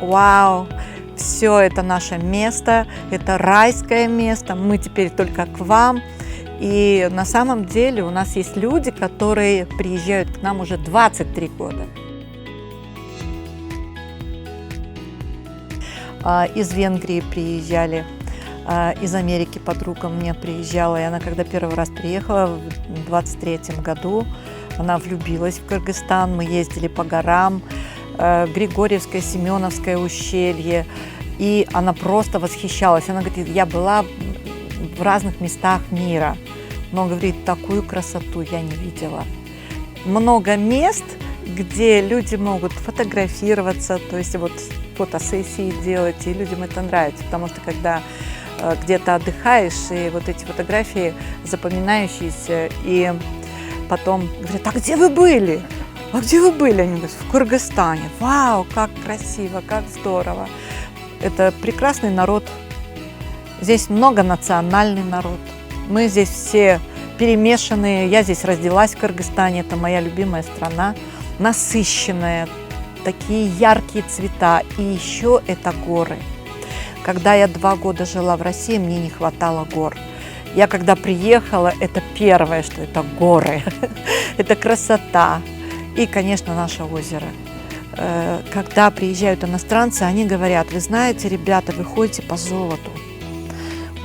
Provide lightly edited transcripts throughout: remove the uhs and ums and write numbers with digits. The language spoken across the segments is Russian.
вау, все это наше место, это райское место, мы теперь только к вам. И на самом деле у нас есть люди, которые приезжают к нам уже 23 года. Из Венгрии приезжали, из Америки подруга мне приезжала, и она, когда первый раз приехала в 23-м году, она влюбилась в Кыргызстан, мы ездили по горам, Григорьевское, Семеновское ущелье, и она просто восхищалась. Она говорит, я была в разных местах мира, но, говорит, такую красоту я не видела. Много мест, где люди могут фотографироваться, то есть вот фотосессии делать, и людям это нравится, потому что когда где-то отдыхаешь, и вот эти фотографии запоминающиеся, и потом говорят, а где вы были? А где вы были? Они говорят, в Кыргызстане. Вау, как красиво, как здорово. Это прекрасный народ. Здесь многонациональный народ. Мы здесь все перемешанные. Я здесь родилась в Кыргызстане, это моя любимая страна. Насыщенная, такие яркие цвета. И еще это горы. Когда я 2 года жила в России, мне не хватало гор. Я когда приехала, это первое, что это горы, это красота и, конечно, наше озеро. Когда приезжают иностранцы, они говорят, вы знаете, ребята, вы ходите по золоту.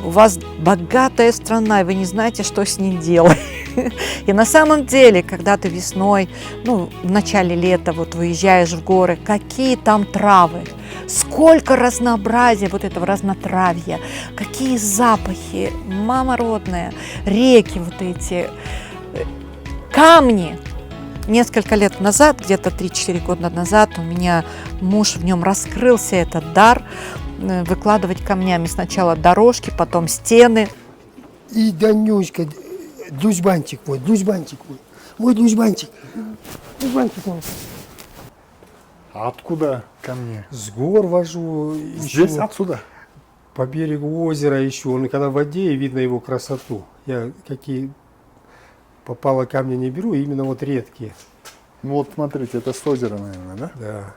У вас богатая страна, и вы не знаете, что с ней делать. И на самом деле, когда ты весной, в начале лета вот выезжаешь в горы, какие там травы, сколько разнообразия вот этого разнотравья, какие запахи, мама родная, реки вот эти, камни. Несколько лет назад, где-то 3-4 года назад, у меня муж, в нем раскрылся этот дар выкладывать камнями сначала дорожки, потом стены. И Данюшка, душбанчик мой, мой душбанчик мой. А откуда камни? С гор вожу. Здесь, отсюда? По берегу озера ищу. Он когда в воде, и видно его красоту. Я какие попало камни не беру, именно вот редкие. Ну вот смотрите, это с озера, наверное, да? Да.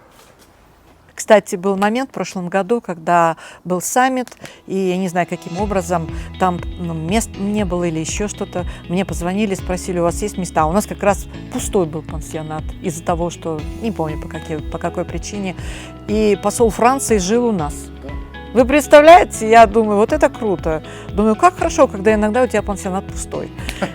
Кстати, был момент в прошлом году, когда был саммит, и я не знаю, каким образом, там мест не было или еще что-то. Мне позвонили, спросили, у вас есть места? У нас как раз пустой был пансионат из-за того, что, не помню по какой причине, и посол Франции жил у нас. Вы представляете, я думаю, вот это круто. Думаю, как хорошо, когда иногда у тебя пансионат пустой.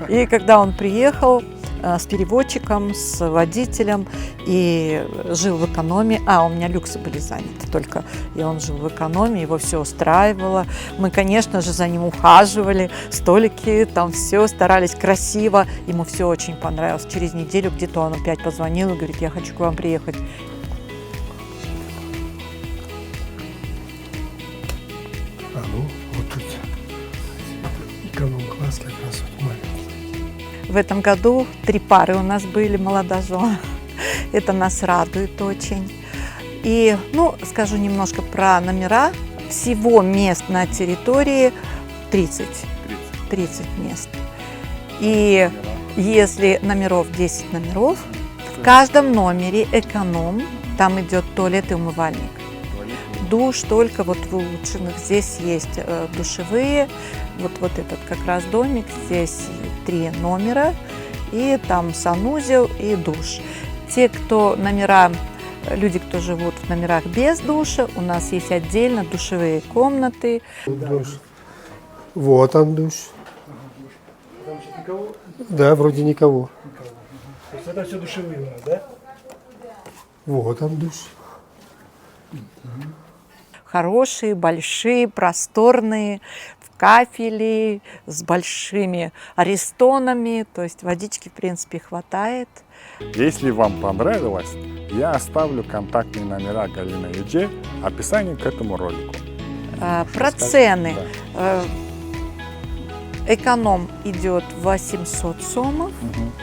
И когда он приехал с переводчиком, с водителем и жил в экономии, у меня люксы были заняты только, и он жил в экономии, его все устраивало. Мы, конечно же, за ним ухаживали, столики, там все, старались красиво. Ему все очень понравилось. Через неделю где-то он опять позвонил и говорит, я хочу к вам приехать. Вот тут эконом-класс как раз вот маленький. В этом году 3 пары у нас были молодожен. Это нас радует очень. И, скажу немножко про номера. Всего мест на территории 30 мест. И если 10 номеров, в каждом номере эконом, там идет туалет и умывальник. Душ только вот в улучшенных. Здесь есть душевые. Вот этот как раз домик. Здесь 3 номера. И там санузел и душ. Те, кто люди, кто живут в номерах без душа, у нас есть отдельно душевые комнаты. Душ. Вот он душ. Там сейчас никого? Да, вроде никого. То есть это все душевые у нас, да? Вот он душ. Хорошие, большие, просторные, в кафеле, с большими аристонами. То есть водички, в принципе, хватает. Если вам понравилось, я оставлю контактные номера Галины Юджи в описании к этому ролику. Про цены. Эконом идет 800 сомов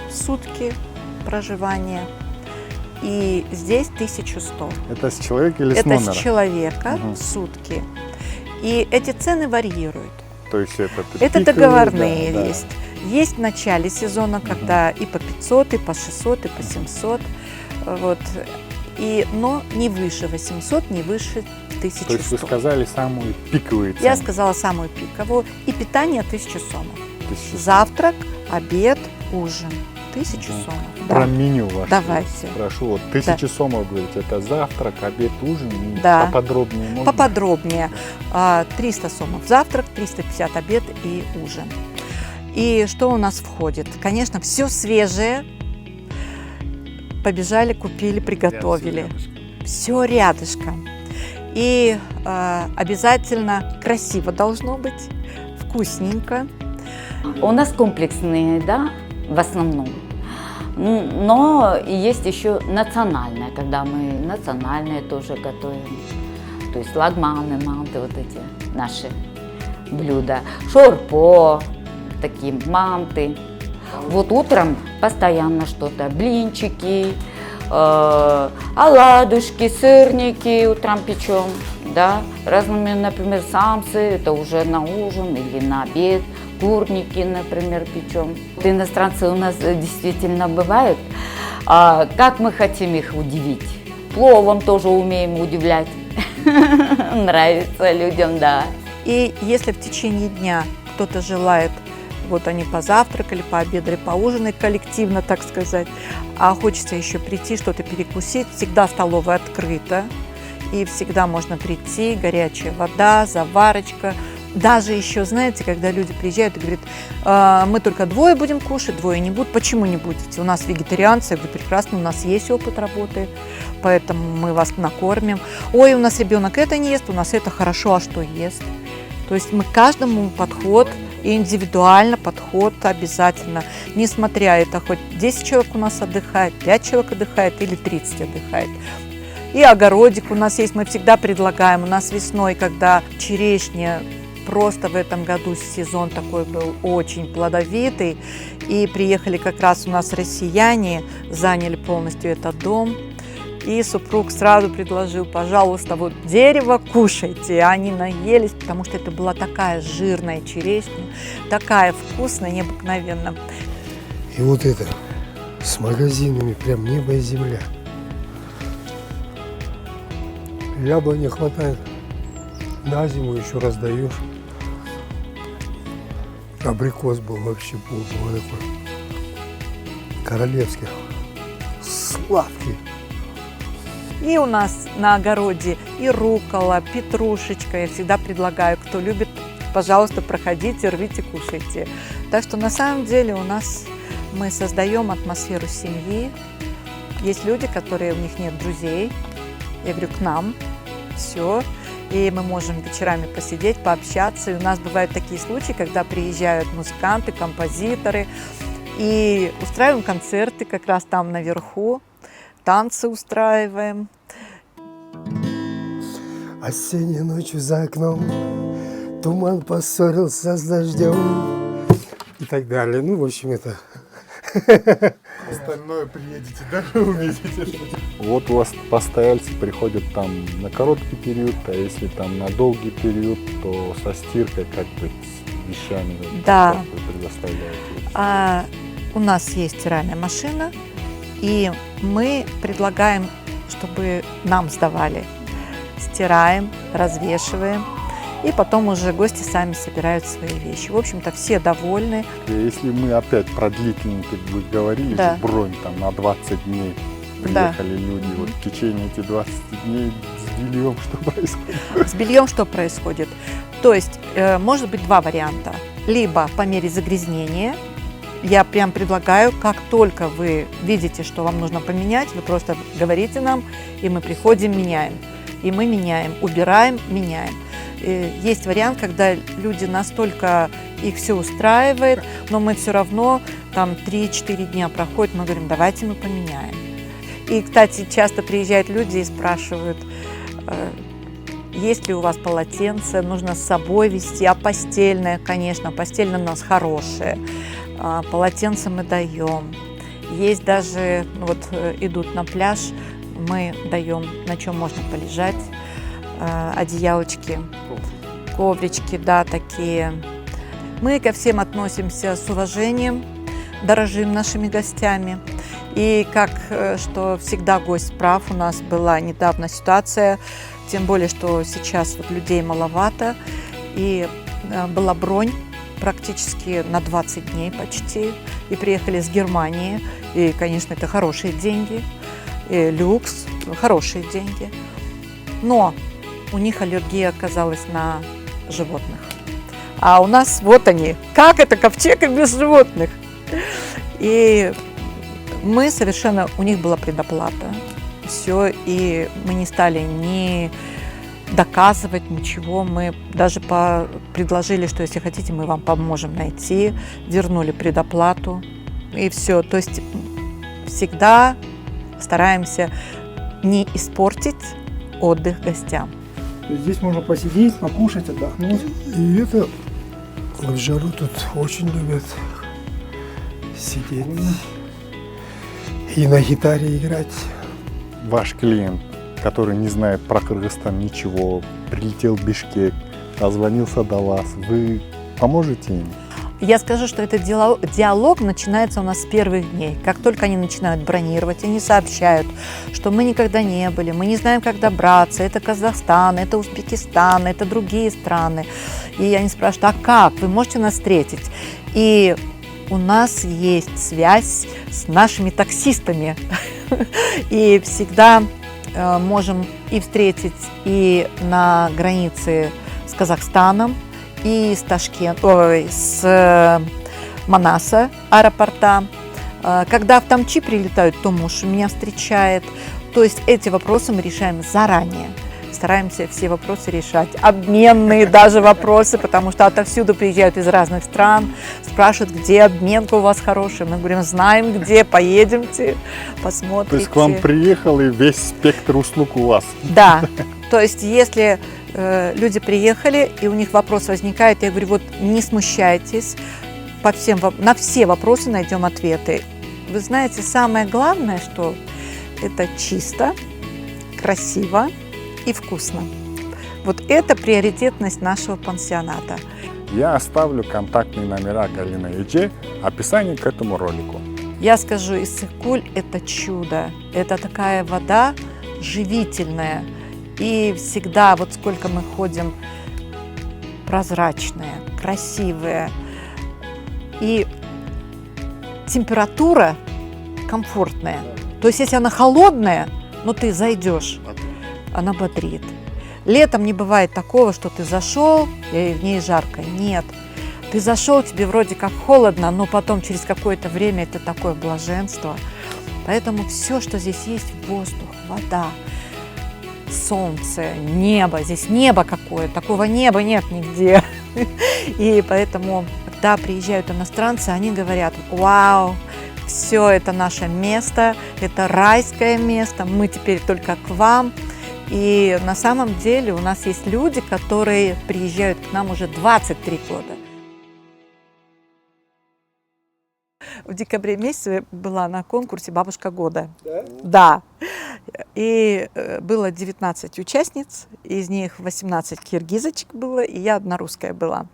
в сутки проживания. И здесь 1100. Это с человека или с Это номера? с человека в сутки. И эти цены варьируют. То есть это Это пиковые, договорные да, есть. Есть в начале сезона, когда и по 500, и по 600, и по 700. Вот. но не выше 800, не выше 1100. То есть вы сказали самую пиковую цену? Я сказала самую пиковую. И питание 1000 сомов. 1000. Завтрак, обед, ужин. 1000 сомов. Про Да. меню ваше. Давайте. Прошу, вот 1000 сомов, говорите, это завтрак, обед, ужин, и Да. поподробнее можно? Поподробнее. 300 сомов завтрак, 350 обед и ужин. И что у нас входит? Конечно, все свежее. Побежали, купили, приготовили. Все рядышком. И обязательно красиво должно быть, вкусненько. У нас комплексные, да, в основном. Но есть еще национальное, когда мы национальное тоже готовим. То есть лагманы, манты, вот эти наши блюда. Шорпо, такие манты. Вот утром постоянно что-то, блинчики, оладушки, сырники утром печем, да. Разными, например, самсы, это уже на ужин или на обед. Курники, например, печем. Иностранцы у нас действительно бывают. Как мы хотим их удивить? Пловом тоже умеем удивлять. Нравится людям, да. И если в течение дня кто-то желает, вот они позавтракали, пообедали, поужинали коллективно, так сказать, а хочется еще прийти, что-то перекусить, всегда столовая открыта, и всегда можно прийти, горячая вода, заварочка. Даже еще, знаете, когда люди приезжают и говорят, мы только двое будем кушать, двое не будут. Почему не будете? У нас вегетарианцы. Я говорю, прекрасно, у нас есть опыт работы, поэтому мы вас накормим. Ой, у нас ребенок это не ест, у нас это хорошо, а что ест? То есть мы каждому подход, индивидуально подход обязательно. Несмотря это хоть 10 человек у нас отдыхает, 5 человек отдыхает или 30 отдыхает. И огородик у нас есть, мы всегда предлагаем. У нас весной, когда черешня, просто в этом году сезон такой был очень плодовитый. И приехали как раз у нас россияне, заняли полностью этот дом. И супруг сразу предложил, пожалуйста, вот дерево кушайте. Они наелись, потому что это была такая жирная черешня, такая вкусная, необыкновенно. И вот это с магазинами прям небо и земля. Яблони хватает, на зиму еще раздаешь. Абрикос был вообще был такой королевский, сладкий. И у нас на огороде и руккола, петрушечка. Я всегда предлагаю, кто любит, пожалуйста, проходите, рвите, кушайте. Так что на самом деле у нас мы создаем атмосферу семьи. Есть люди, которые у них нет друзей. Я говорю, к нам, все. И мы можем вечерами посидеть, пообщаться. И у нас бывают такие случаи, когда приезжают музыканты, композиторы. И устраиваем концерты как раз там наверху. Танцы устраиваем. Осенней ночью за окном туман поссорился с дождем и так далее. Ну, в общем, это... Остальное приедете, да, увидите. Вот у вас постояльцы приходят там на короткий период, а если там на долгий период, то со стиркой как бы с вещами, Да. как вы предоставляете? У нас есть стиральная машина, и мы предлагаем, чтобы нам сдавали. Стираем, развешиваем, и потом уже гости сами собирают свои вещи. В общем-то, все довольны. Если мы опять про длительный, как вы говорили, Да. бронь там на 20 дней, Да. приехали люди, вот в течение этих 20 дней с бельем что происходит? С бельем что происходит? То есть, может быть два варианта. Либо по мере загрязнения, я прям предлагаю, как только вы видите, что вам нужно поменять, вы просто говорите нам, и мы приходим, меняем. И мы меняем, убираем, меняем. Есть вариант, когда люди настолько их все устраивает, но мы все равно, там 3-4 дня проходит, мы говорим, давайте мы поменяем. И, кстати, часто приезжают люди и спрашивают, есть ли у вас полотенце, нужно с собой везти, а постельное, конечно, постельное у нас хорошее, полотенце мы даем. Есть даже, вот идут на пляж, мы даем, на чем можно полежать, одеялочки, коврички, да, такие. Мы ко всем относимся с уважением, дорожим нашими гостями. И как что всегда гость прав, у нас была недавно ситуация, тем более, что сейчас вот людей маловато, и была бронь практически на 20 дней почти, и приехали с Германии, и, конечно, это хорошие деньги, и люкс, хорошие деньги, но у них аллергия оказалась на животных. А у нас вот они, как это ковчег и без животных. И мы совершенно, у них была предоплата, все, и мы не стали ни доказывать ничего, мы даже предложили, что если хотите, мы вам поможем найти, вернули предоплату, и все. То есть всегда стараемся не испортить отдых гостям. То есть здесь можно посидеть, покушать, отдохнуть. И это в жару тут очень любят сидеть и на гитаре играть. Ваш клиент, который не знает про Кыргызстан ничего, прилетел в Бишкек, дозвонился до вас, вы поможете им? Я скажу, что этот диалог начинается у нас с первых дней. Как только они начинают бронировать, они сообщают, что мы никогда не были, мы не знаем, как добраться, это Казахстан, это Узбекистан, это другие страны. И они спрашивают, а как, вы можете нас встретить? И у нас есть связь с нашими таксистами. И всегда можем и встретить и на границе с Казахстаном, и с Манаса аэропорта. Когда в Тамчи прилетают, то муж меня встречает. То есть эти вопросы мы решаем заранее. Стараемся все вопросы решать. Обменные даже вопросы, потому что отовсюду приезжают из разных стран, спрашивают, где обменка у вас хорошая. Мы говорим, знаем где, поедемте, посмотрите. То есть к вам приехал и весь спектр услуг у вас? Да, то есть если люди приехали, и у них вопрос возникает, я говорю, вот не смущайтесь, на все вопросы найдем ответы. Вы знаете, самое главное, что это чисто, красиво и вкусно. Вот это приоритетность нашего пансионата. Я оставлю контактные номера Галины Эже в описании к этому ролику. Я скажу, Иссык-Куль – это чудо, это такая вода живительная. И всегда, вот сколько мы ходим, прозрачная, красивая. И температура комфортная. То есть, если она холодная, но ты зайдешь, она бодрит. Летом не бывает такого, что ты зашел, и в ней жарко. Нет. Ты зашел, тебе вроде как холодно, но потом через какое-то время это такое блаженство. Поэтому все, что здесь есть, воздух, вода, солнце, небо. Здесь небо какое, такого неба нет нигде. И поэтому, когда приезжают иностранцы, они говорят, вау, все это наше место, это райское место, мы теперь только к вам. И на самом деле у нас есть люди, которые приезжают к нам уже 23 года. В декабре месяце была на конкурсе «Бабушка года». Да. И было 19 участниц, из них 18 киргизочек было, и я одна русская была.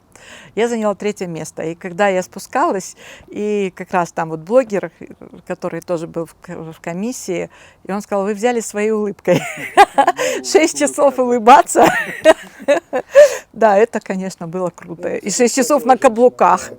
Я заняла 3-е место. И когда я спускалась, и как раз там вот блогер, который тоже был в комиссии, и он сказал, вы взяли своей улыбкой. 6 часов улыбаться. Да, это, конечно, было круто. И 6 часов на каблуках.